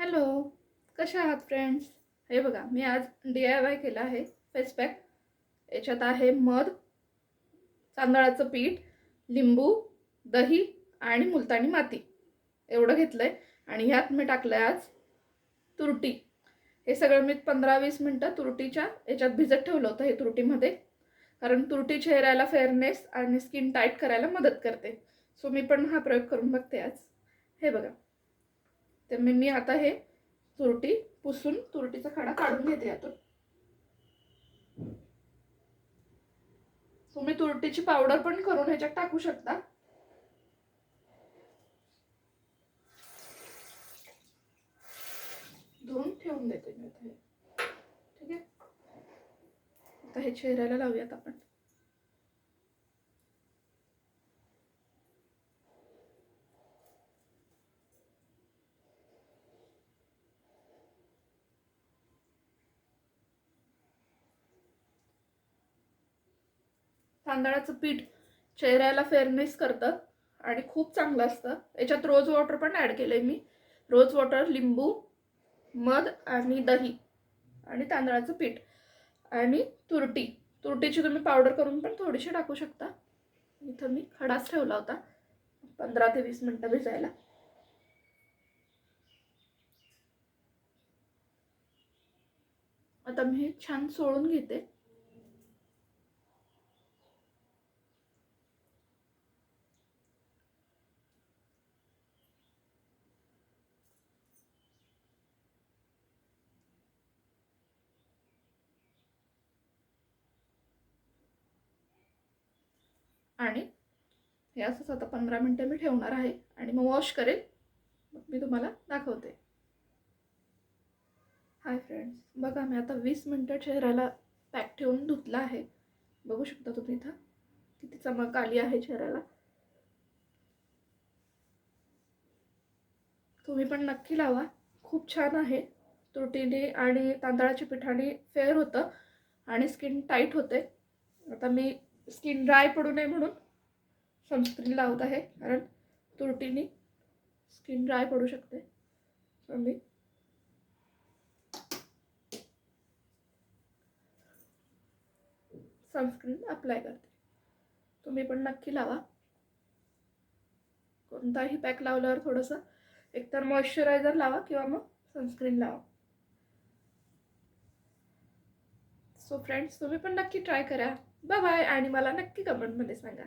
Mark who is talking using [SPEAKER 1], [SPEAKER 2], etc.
[SPEAKER 1] Hello, कशा आहात friends? हे बघा, मी आज DIY केला आहे फेस पॅक. याच्यात आहे मध, तांदळाचं पीठ, लिंबू, दही आणि मुलतानी माती एवढं घेतलंय. आणि ह्यात मी टाकलंय आज तुरटी. हे सगळं मी 15-20 मिनिटं तुरटीच्या याच्यात भिजत ठेवलं होतं हे तुरटीमध्ये, कारण तुरटी चेहऱ्याला फेअरनेस आणि स्किन टाईट करायला मदत करते. सो मी पण हा प्रयोग करून बघते आज. हे बघा, तर मी आता हे तुरटी पुसून तुरटीचा खडा काढून घेते यातून. तुम्ही तुरटीची पावडर पण करून ह्याच्यात टाकू शकता. धुवून ठेवून देते मी आता हे. ठीक आहे, आता हे चेहऱ्याला लावूयात आपण. तांदळाचं पीठ चेहऱ्याला फेअरनेस करतं आणि खूप चांगलं असतं. याच्यात रोज वॉटर पण ॲड केलंय मी. रोज वॉटर, लिंबू, मध आणि दही आणि तांदळाचं पीठ आणि तुरटी. तुरटीची तुम्ही पावडर करून पण थोडीशी टाकू शकता. इथं मी खडाच ठेवला होता 15 ते 20 मिनिटं भिजायला. आता मी हे छान सोळून घेते. आणि हे असंच आता 15 मिनिटं मी ठेवणार आहे आणि मग वॉश करेल. मग मी तुम्हाला दाखवते. हाय फ्रेंड्स, बघा मी आता 20 मिनिटं चेहऱ्याला पॅक ठेवून धुतला आहे. बघू शकता तुम्ही इथं किती चमक आली आहे चेहऱ्याला. तुम्ही पण नक्की लावा, खूप छान आहे. तुरटीने आणि तांदळाच्या पिठाने फेअर होतं आणि स्किन टाईट होते. आता मी स्किन ड्राय पडू नये म्हणून सनस्क्रीन लावत आहे, कारण तुरटीने स्किन ड्राय पडू शकते. मी सनस्क्रीन अप्लाय करते. तुम्ही पण नक्की लावा. कोणताही पॅक लावल्यावर थोडंसं एकतर मॉइश्चरायझर लावा किंवा मग सनस्क्रीन लावा. सो फ्रेंड्स, तुम्ही पण नक्की ट्राय करा. Bye bye. आणि मला नक्की कमेंटमध्ये सांगा.